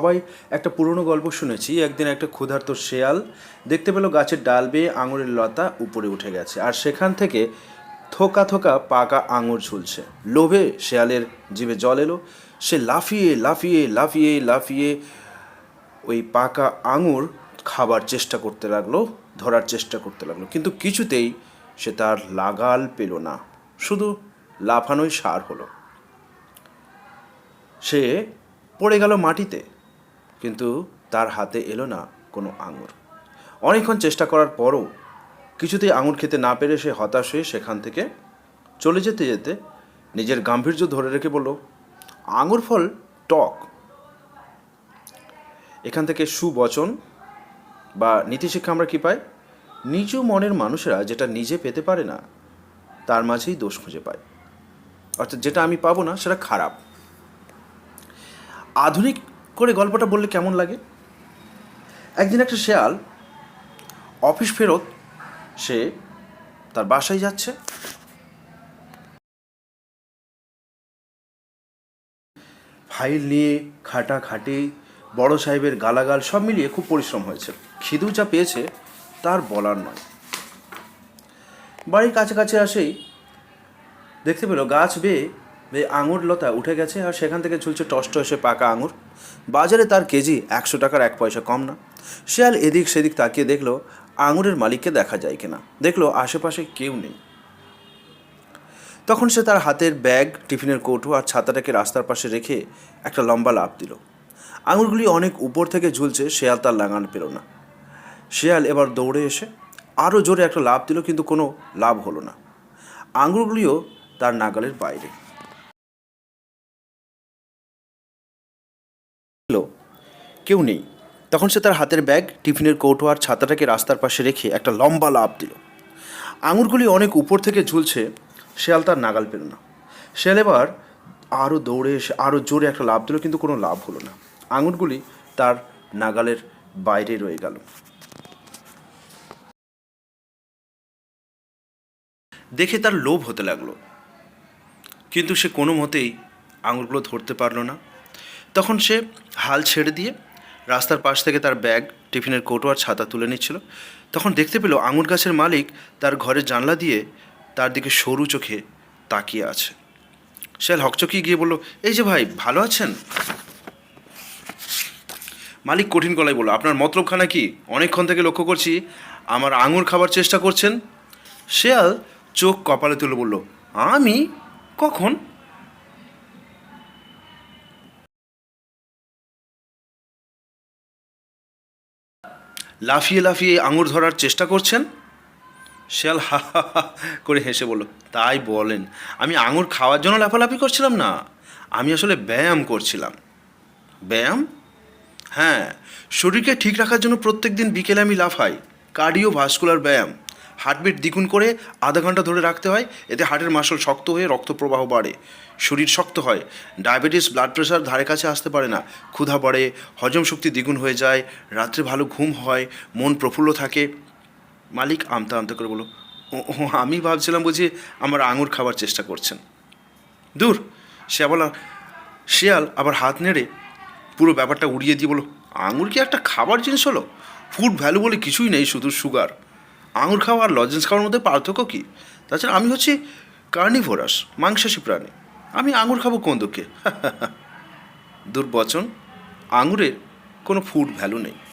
সবাই একটা পুরনো গল্প শুনেছি। একদিন একটা ক্ষুধার্ত শেয়াল দেখতে পেল গাছের ডাল বেয়ে আঙুরের লতা উপরে উঠে গেছে, আর সেখান থেকে থোকা থোকা পাকা আঙুর ঝুলছে। লোভে শেয়ালের জিভে জল এলো। সে লাফিয়ে লাফিয়ে লাফিয়ে লাফিয়ে ওই পাকা আঙুর খাবার চেষ্টা করতে লাগলো, ধরার চেষ্টা করতে লাগলো, কিন্তু কিছুতেই সে তার লাগাল পেল না, শুধু লাফানোই সার হলো। সে পড়ে গেল মাটিতে, কিন্তু তার হাতে এলো না কোনো আঙুর। অনেকক্ষণ চেষ্টা করার পরও কিছুতেই আঙুর খেতে না পেরে সে হতাশ হয়ে সেখান থেকে চলে যেতে যেতে নিজের গাম্ভীর্য ধরে রেখে বলল, আঙুর ফল টক। এখান থেকে সুবচন বা নীতিশিক্ষা আমরা কী পাই? নিচু মনের মানুষেরা যেটা নিজে পেতে পারে না তার মাঝেই দোষ খুঁজে পায়, অর্থাৎ যেটা আমি পাবো না সেটা খারাপ। আধুনিক করে গল্পটা বললে কেমন লাগে? একদিন একটা শেয়াল অফিস ফেরত সে তার বাসায় যাচ্ছে। ফাইল নিয়ে খাটাখাটি, বড় সাহেবের গালাগাল সব মিলিয়ে খুব পরিশ্রম হয়েছে। খিদেও যা পেয়েছে তার বলার নয়। বাড়ির কাছাকাছি আসেই দেখতে পেল গাছ বেয়ে আঙুর লতা উঠে গেছে, আর সেখান থেকে ঝুলছে টসটসে পাকা আঙুর। বাজারে তার কেজি 100 টাকার 1 পয়সা কম না। শেয়াল এদিক সেদিক তাকিয়ে দেখলো আঙুরের মালিককে দেখা যায় কিনা। দেখলো আশেপাশে কেউ নেই। তখন সে তার হাতের ব্যাগ, টিফিনের কৌটো আর ছাতাটাকে রাস্তার পাশে রেখে একটা লম্বা লাফ দিল। আঙুরগুলি অনেক উপর থেকে ঝুলছে, শেয়াল তার লাগান পেল না। শেয়াল এবার দৌড়ে এসে আরও জোরে একটা লাফ দিল, কিন্তু কোনো লাভ হলো না। আঙুরগুলিও তার নাগালের বাইরে। কেউ নেই। তখন সে তার হাতের ব্যাগ, টিফিনের কৌটো আর ছাতাটাকে রাস্তার পাশে রেখে একটা লম্বা লাফ দিল। আঙুরগুলি অনেক উপর থেকে ঝুলছে, শেয়াল তার নাগাল পেল না। শেয়াল এবার আরও দৌড়ে এসে আরও জোরে একটা লাফ দিল, কিন্তু কোনো লাভ হলো না। আঙুরগুলি তার নাগালের বাইরে রয়ে গেল। দেখে তার লোভ হতে লাগলো, কিন্তু সে কোনো মতেই আঙুরগুলো ধরতে পারল না। তখন সে হাল ছেড়ে দিয়ে রাস্তার পাশ থেকে তার ব্যাগ, টিফিনের কৌটো আর ছাতা তুলে নিচ্ছিল। তখন দেখতে পেল আঙুর গাছের মালিক তার ঘরের জানলা দিয়ে তার দিকে সরু চোখে তাকিয়ে আছে। শেয়াল হকচকিয়ে গিয়ে বলল, এই যে ভাই, ভালো আছেন? মালিক কঠিন গলায় বলল, আপনার মতলবখানা কি? অনেকক্ষণ থেকে লক্ষ্য করছি আমার আঙুর খাবার চেষ্টা করছেন। শেয়াল চোখ কপালে তুলে বলল, আমি? কখন? লাফিয়ে লাফিয়ে আঙুর ধরার চেষ্টা করছেন? শেয়াল হা হা হা করে হেসে বলল, তাই বলেন? আমি আঙুর খাওয়ার জন্য লাফালাফি করছিলাম না, আমি আসলে ব্যায়াম করছিলাম। ব্যায়াম? হ্যাঁ, শরীরকে ঠিক রাখার জন্য প্রত্যেক দিন বিকেলে আমি লাফাই। কার্ডিওভাস্কুলার ব্যায়াম। হার্টবিট দ্বিগুণ করে আধা ঘন্টা ধরে রাখতে হয়। এতে হার্টের মাসল শক্ত হয়ে রক্ত প্রবাহ বাড়ে, শরীর শক্ত হয়, ডায়াবেটিস, ব্লাড প্রেশার ধারে কাছে আসতে পারে না, ক্ষুধা বাড়ে, হজম শক্তি দ্বিগুণ হয়ে যায়, রাত্রে ভালো ঘুম হয়, মন প্রফুল্ল থাকে। মালিক আমতা আমতা করে বলল, ও ও, আমি ভাবছিলাম বুঝি আমার আঙুর খাবার চেষ্টা করছেন। দূর! শেয়াল আবার হাত নেড়ে পুরো ব্যাপারটা উড়িয়ে দিয়ে বলো, আঙুর কি একটা খাবার জিনিস হলো? ফুড ভ্যালু বলে কিছুই নেই, শুধু সুগার। আঙুর খাওয়া আর লজেন্স খাওয়ার মধ্যে পার্থক্য কী? তাছাড়া আমি হচ্ছি কার্নিভোরাস, মাংসাশী প্রাণী। আমি আঙুর খাবো কোন দুঃখে? দুর্বচন। আঙুরের কোনো ফুড ভ্যালু নেই।